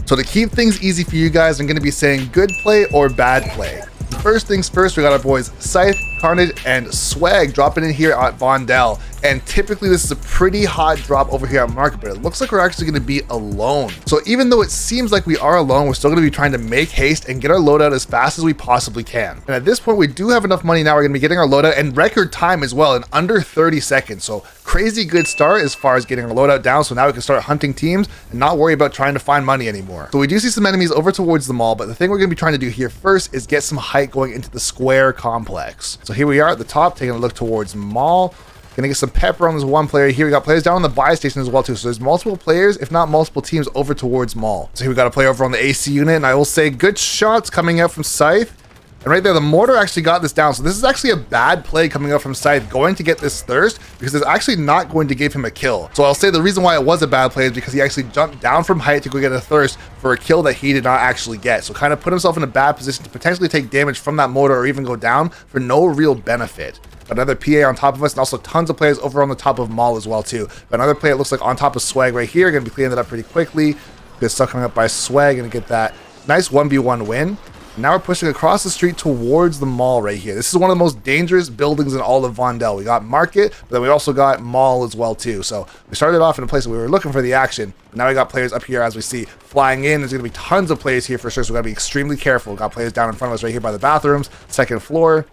So to keep things easy for you guys, I'm going to be saying good play or bad play. First things first, we got our boys Scythe, Carnage, and Swag dropping in here at Vondel. And typically this is a pretty hot drop over here at Market, but it looks like we're actually going to be alone. So even though it seems like we are alone, we're still going to be trying to make haste and get our loadout as fast as we possibly can. And at this point, we do have enough money now. We're going to be getting our loadout and record time as well in under 30 seconds. So crazy good start as far as getting our loadout down. So now we can start hunting teams and not worry about trying to find money anymore. So we do see some enemies over towards the mall, but the thing we're going to be trying to do here first is get some height going into the square complex. So here we are at the top, taking a look towards mall. Gonna get some pepper on this one player here. We got players down on the buy station as well too. So there's multiple players, if not multiple teams, over towards mall. So here we got a player over on the AC unit, and I will say good shots coming out from Scythe. And right there, the mortar actually got this down. So this is actually a bad play coming up from Scythe, going to get this thirst, because it's actually not going to give him a kill. So I'll say the reason why it was a bad play is because he actually jumped down from height to go get a thirst for a kill that he did not actually get. So kind of put himself in a bad position to potentially take damage from that mortar or even go down for no real benefit. Another PA on top of us, and also tons of players over on the top of mall as well too. But another play, it looks like on top of Swag right here. Gonna be cleaning that up pretty quickly. Good stuff coming up by Swag, gonna get that nice 1v1 win. Now we're pushing across the street towards the mall right here. This is one of the most dangerous buildings in all of Vondel. We got Market, but then we also got mall as well too. So we started off in a place where we were looking for the action. But now we got players up here as we see flying in. There's gonna be tons of players here for sure, so we gotta be extremely careful. We got players down in front of us right here by the bathrooms, second floor.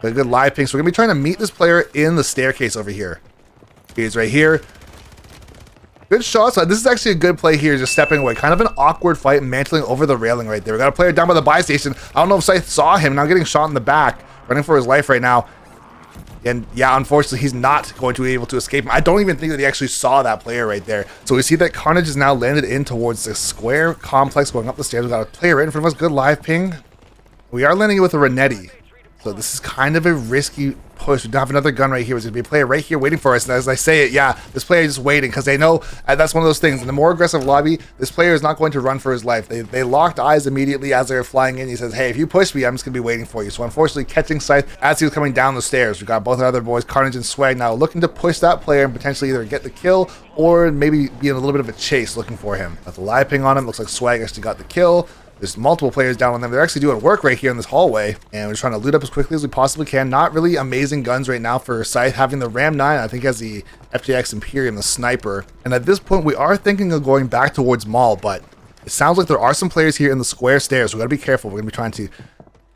A good live ping. So we're gonna be trying to meet this player in the staircase over here. He's right here. Good shot. So this is actually a good play here, just stepping away. Kind of an awkward fight, mantling over the railing right there. We got a player down by the buy station. I don't know if Scythe saw him. Now getting shot in the back, running for his life right now. And yeah, unfortunately, he's not going to be able to escape him. I don't even think that he actually saw that player right there. So we see that Carnage is now landed in towards the square complex going up the stairs. We got a player right in front of us. Good live ping. We are landing it with a Renetti. So this is kind of a risky push. We don't have another gun right here. There's going to be a player right here waiting for us. And as I say it, yeah, this player is just waiting because they know that's one of those things. In the more aggressive lobby, this player is not going to run for his life. They locked eyes immediately as they were flying in. He says, hey, if you push me, I'm just going to be waiting for you. So unfortunately, catching Scythe as he was coming down the stairs. We got both our other boys, Carnage and Swag, now looking to push that player and potentially either get the kill or maybe be in a little bit of a chase looking for him. Got the live ping on him. Looks like Swag actually got the kill. There's multiple players down on them. They're actually doing work right here in this hallway. And we're trying to loot up as quickly as we possibly can. Not really amazing guns right now for Scythe. Having the Ram 9, I think, has the FJX Imperium, the sniper. And at this point, we are thinking of going back towards mall. But it sounds like there are some players here in the square stairs. So we got to be careful. We're going to be trying to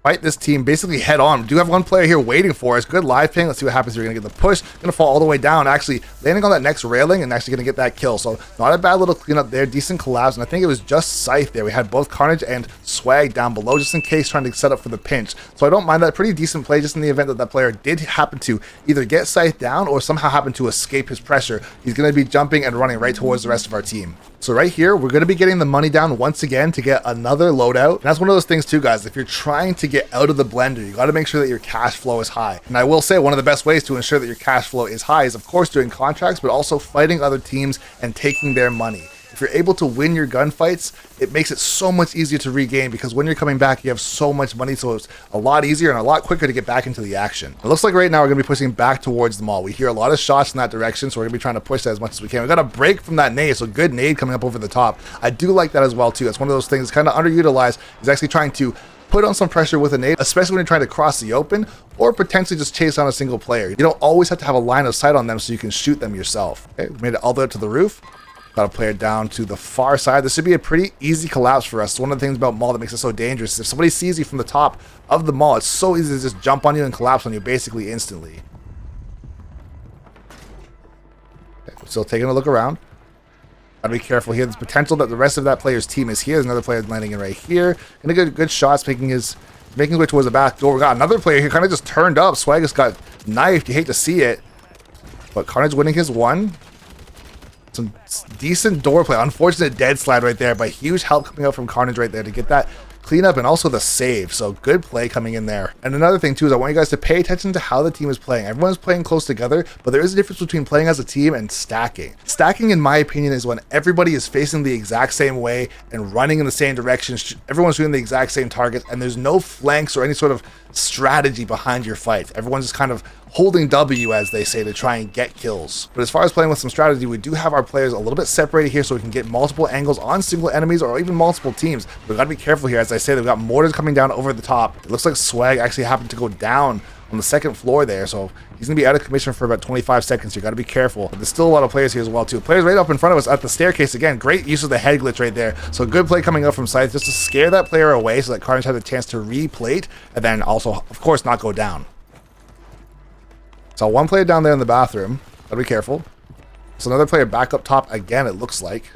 fight this team basically head on. We do have one player here waiting for us. Good live ping. Let's see what happens. We're going to get the push. Going to fall all the way down. Actually landing on that next railing and actually going to get that kill. So not a bad little cleanup there. Decent collapse. And I think it was just Scythe there. We had both Carnage and Swag down below just in case, trying to set up for the pinch. So I don't mind that. Pretty decent play just in the event that that player did happen to either get Scythe down or somehow happen to escape his pressure. He's going to be jumping and running right towards the rest of our team. So right here, we're going to be getting the money down once again to get another loadout. And that's one of those things too, guys. If you're trying to get out of the blender, you got to make sure that your cash flow is high. And I will say one of the best ways to ensure that your cash flow is high is, of course, doing contracts, but also fighting other teams and taking their money. If you're able to win your gunfights, it makes it so much easier to regain, because when you're coming back, you have so much money, so it's a lot easier and a lot quicker to get back into the action. It looks like right now we're going to be pushing back towards the mall. We hear a lot of shots in that direction, so we're going to be trying to push that as much as we can. We got a break from that nade, so good nade coming up over the top. I do like that as well too. It's one of those things kind of underutilized. Is actually trying to put on some pressure with a nade, especially when you're trying to cross the open or potentially just chase down a single player. You don't always have to have a line of sight on them so you can shoot them yourself. Okay, we made it all the way up to the roof. Got a player down to the far side. This should be a pretty easy collapse for us. It's one of the things about mall that makes it so dangerous. If somebody sees you from the top of the mall, it's so easy to just jump on you and collapse on you basically instantly. Okay, we're still taking a look around. Gotta be careful here. There's potential that the rest of that player's team is here. There's another player landing in right here. Gonna get good shots, making his way towards the back door. We got another player here, kind of just turned up. Swag just got knifed. You hate to see it. But Carnage winning his one. Some decent door play. Unfortunate dead slide right there, but huge help coming out from Carnage right there to get that cleanup and also the save. So good play coming in there. And another thing too is I want you guys to pay attention to how the team is playing. Everyone's playing close together, but there is a difference between playing as a team and stacking. Stacking, in my opinion, is when everybody is facing the exact same way and running in the same direction. Everyone's shooting the exact same targets, and there's no flanks or any sort of strategy behind your fight. Everyone's just kind of holding W, as they say, to try and get kills. But as far as playing with some strategy, we do have our players a little bit separated here so we can get multiple angles on single enemies or even multiple teams. We've got to be careful here. As I say, they've got mortars coming down over the top. It looks like Swag actually happened to go down on the second floor there, so he's gonna be out of commission for about 25 seconds. You got to be careful. But there's still a lot of players here as well too. Players right up in front of us at the staircase again. Great use of the head glitch right there. So good play coming up from Scythe just to scare that player away so that Carnage had a chance to replate and then also, of course, not go down. So one player down there in the bathroom. Gotta be careful. So another player back up top again, it looks like.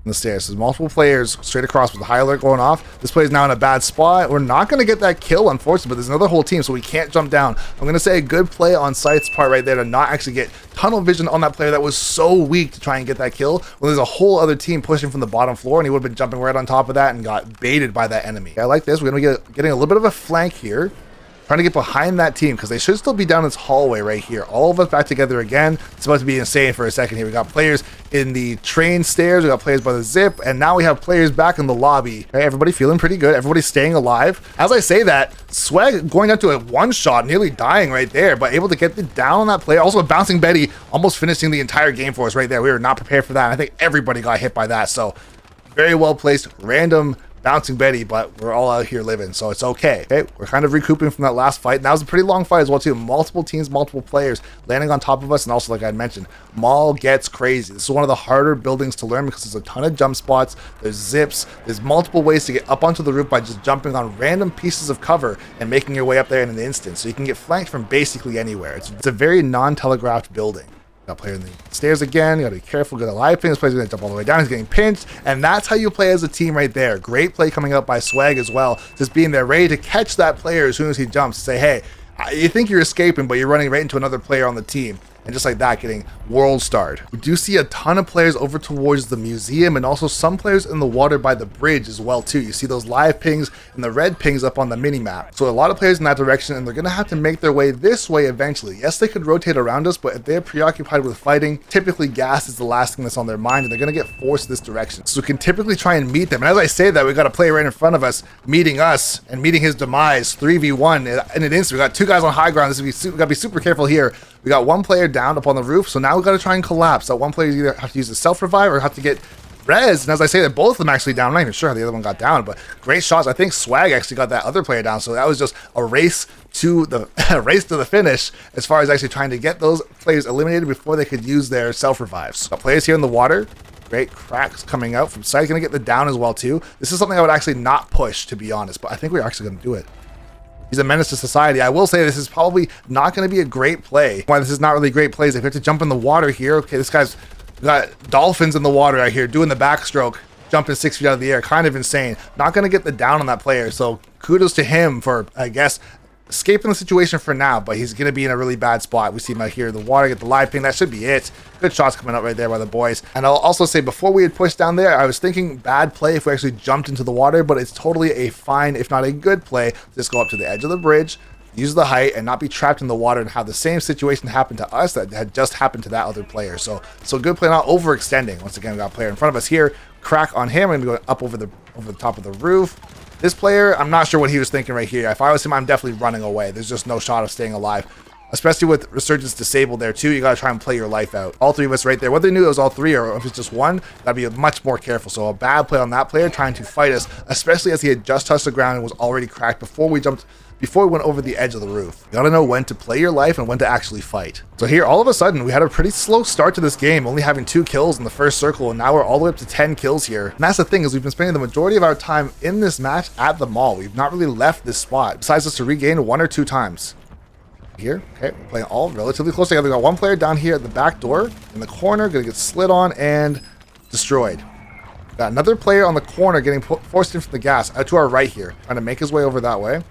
In the stairs. There's multiple players straight across with the high alert going off. This player is now in a bad spot. We're not going to get that kill, unfortunately, but there's another whole team, so we can't jump down. I'm going to say a good play on Scythe's part right there to not actually get tunnel vision on that player that was so weak to try and get that kill when there's a whole other team pushing from the bottom floor, and he would have been jumping right on top of that and got baited by that enemy. I like this. We're going to be getting a little bit of a flank here. Trying to get behind that team because they should still be down this hallway right here. All of us back together again. It's about to be insane for a second here. We got players in the train stairs. We got players by the zip. And now we have players back in the lobby. Okay, everybody feeling pretty good. Everybody's staying alive. As I say that, Swag going down to a one shot, nearly dying right there, but able to get the down on that player. Also a bouncing Betty almost finishing the entire game for us right there. We were not prepared for that. And I think everybody got hit by that. So very well placed, random bouncing Betty, but we're all out here living, so it's okay. Okay, we're kind of recouping from that last fight. And that was a pretty long fight as well too. Multiple teams, multiple players landing on top of us, and also, like I mentioned, Mall gets crazy. This is one of the harder buildings to learn because there's a ton of jump spots, there's zips, there's multiple ways to get up onto the roof by just jumping on random pieces of cover and making your way up there in an instant. So you can get flanked from basically anywhere. It's a very non-telegraphed building. Got player in the stairs again. You gotta be careful. Got a live pin. This player's gonna jump all the way down. He's getting pinched, and that's how you play as a team right there. Great play coming up by Swag as well. Just being there, ready to catch that player as soon as he jumps. Say, hey, you think you're escaping, but you're running right into another player on the team. And just like that, getting world starred. We do see a ton of players over towards the museum and also some players in the water by the bridge as well too. You see those live pings and the red pings up on the mini map. So a lot of players in that direction, and they're going to have to make their way this way eventually. Yes, they could rotate around us, but if they're preoccupied with fighting, typically gas is the last thing that's on their mind, and they're going to get forced this direction. So we can typically try and meet them. And as I say that, we got a player right in front of us meeting us and meeting his demise 3v1 in an instant. We got two guys on high ground. We got to be super careful here. We got one player down up on the roof, so now we got to try and collapse. That one player either have to use a self-revive or have to get res. And as I say that, both of them actually down. I'm not even sure how the other one got down, but great shots. I think Swag actually got that other player down, so that was just a race to the finish as far as actually trying to get those players eliminated before they could use their self-revives. Got players here in the water. Great cracks coming out from Scythe. Gonna get the down as well too. This is something I would actually not push, to be honest, but I think we're actually gonna do it. He's a menace to society. I will say this is probably not going to be a great play. Why this is not really great plays. If you have to jump in the water here, okay, this guy's got dolphins in the water right here doing the backstroke, jumping 6 feet out of the air. Kind of insane. Not going to get the down on that player. So kudos to him for, I guess, escaping the situation for now, but he's going to be in a really bad spot. We see him out here in the water, get the live ping. That should be it. Good shots coming up right there by the boys. And I'll also say, before we had pushed down there, I was thinking bad play if we actually jumped into the water, but it's totally a fine, if not a good play. Just go up to the edge of the bridge, use the height, and not be trapped in the water and have the same situation happen to us that had just happened to that other player. So good play, not overextending. Once again, we got a player in front of us here. Crack on him. I'm going to go up over the top of the roof. This player, I'm not sure what he was thinking right here. If I was him, I'm definitely running away. There's just no shot of staying alive. Especially with Resurgence disabled there too, you gotta try and play your life out. All three of us right there, whether they knew it was all three or if it's just one, gotta be much more careful. So a bad play on that player trying to fight us, especially as he had just touched the ground and was already cracked before we went over the edge of the roof. You gotta know when to play your life and when to actually fight. So here, all of a sudden, we had a pretty slow start to this game, only having 2 kills in the first circle, and now we're all the way up to 10 kills here. And that's the thing, is we've been spending the majority of our time in this match at the mall. We've not really left this spot, besides us to regain 1 or 2 times. Here, okay, we're playing all relatively close together. We got one player down here at the back door in the corner, gonna get slid on and destroyed. Got another player on the corner getting forced in from the gas out to our right here, trying to make his way over that way.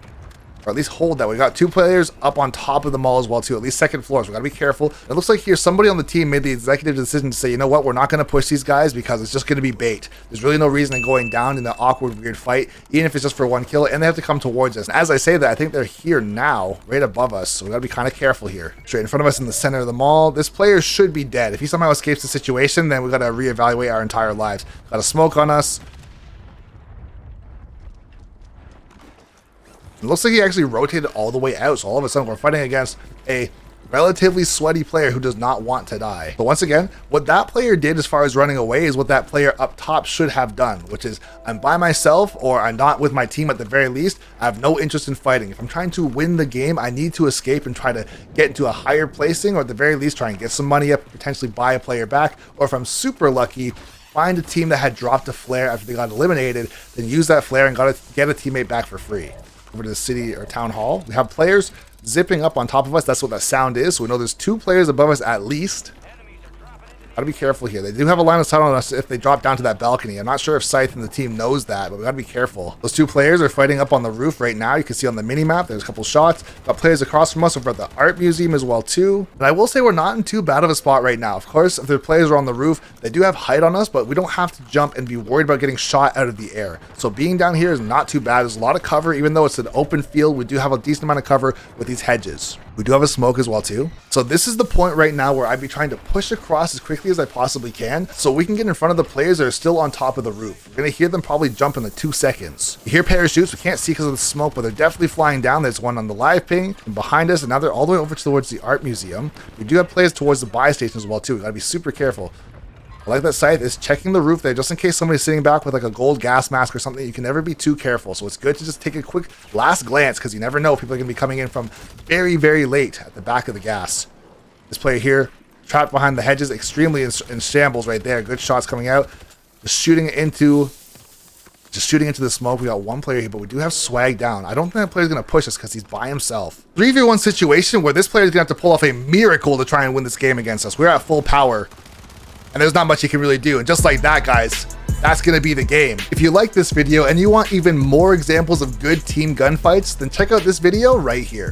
Or at least hold that. We got 2 players up on top of the mall as well too, at least second floor, so we gotta be careful. It looks like here somebody on the team made the executive decision to say, you know what, we're not gonna push these guys because it's just gonna be bait. There's really no reason in going down in an awkward, weird fight, even if it's just for 1 kill, and they have to come towards us. And as I say that, I think they're here now, right above us, so we gotta be kind of careful here. Straight in front of us in the center of the mall, this player should be dead. If he somehow escapes the situation, then we gotta reevaluate our entire lives. Got a smoke on us. It looks like he actually rotated all the way out, so all of a sudden we're fighting against a relatively sweaty player who does not want to die. But once again, what that player did as far as running away is what that player up top should have done, which is I'm by myself or I'm not with my team at the very least. I have no interest in fighting. If I'm trying to win the game, I need to escape and try to get into a higher placing, or at the very least try and get some money up, potentially buy a player back, or if I'm super lucky, find a team that had dropped a flare after they got eliminated, then use that flare and get a teammate back for free. Over to the city or town hall, we have players zipping up on top of us. That's what that sound is, so we know there's 2 players above us at least. Gotta be careful here. They do have a line of sight on us if they drop down to that balcony. I'm not sure if Scythe and the team knows that, but we gotta be careful. Those 2 players are fighting up on the roof right now. You can see on the mini map there's a couple shots. Got players across from us over at the art museum as well too. And I will say we're not in too bad of a spot right now. Of course, if the players are on the roof, they do have height on us, but we don't have to jump and be worried about getting shot out of the air. So being down here is not too bad. There's a lot of cover. Even though it's an open field, we do have a decent amount of cover with these hedges. We do have a smoke as well too. So this is the point right now where I'd be trying to push across as quickly as I possibly can so we can get in front of the players that are still on top of the roof. We're gonna hear them probably jump in the 2 seconds. You hear parachutes, we can't see because of the smoke, but they're definitely flying down. There's one on the live ping and behind us, and now they're all the way over towards the art museum. We do have players towards the buy station as well too. We gotta be super careful. I like that Scythe is checking the roof there just in case somebody's sitting back with like a gold gas mask or something. You can never be too careful, so it's good to just take a quick last glance because you never know, people are gonna be coming in from very, very late at the back of the gas. This player here, trapped behind the hedges, extremely in shambles right there. Good shots coming out. Just shooting into the smoke. We got 1 player here, but we do have swag down. I don't think that player's gonna push us because he's by himself. 3v1 situation where this player is gonna have to pull off a miracle to try and win this game against us. We're at full power, and there's not much he can really do. And just like that, guys, that's gonna be the game. If you like this video and you want even more examples of good team gunfights, then check out this video right here.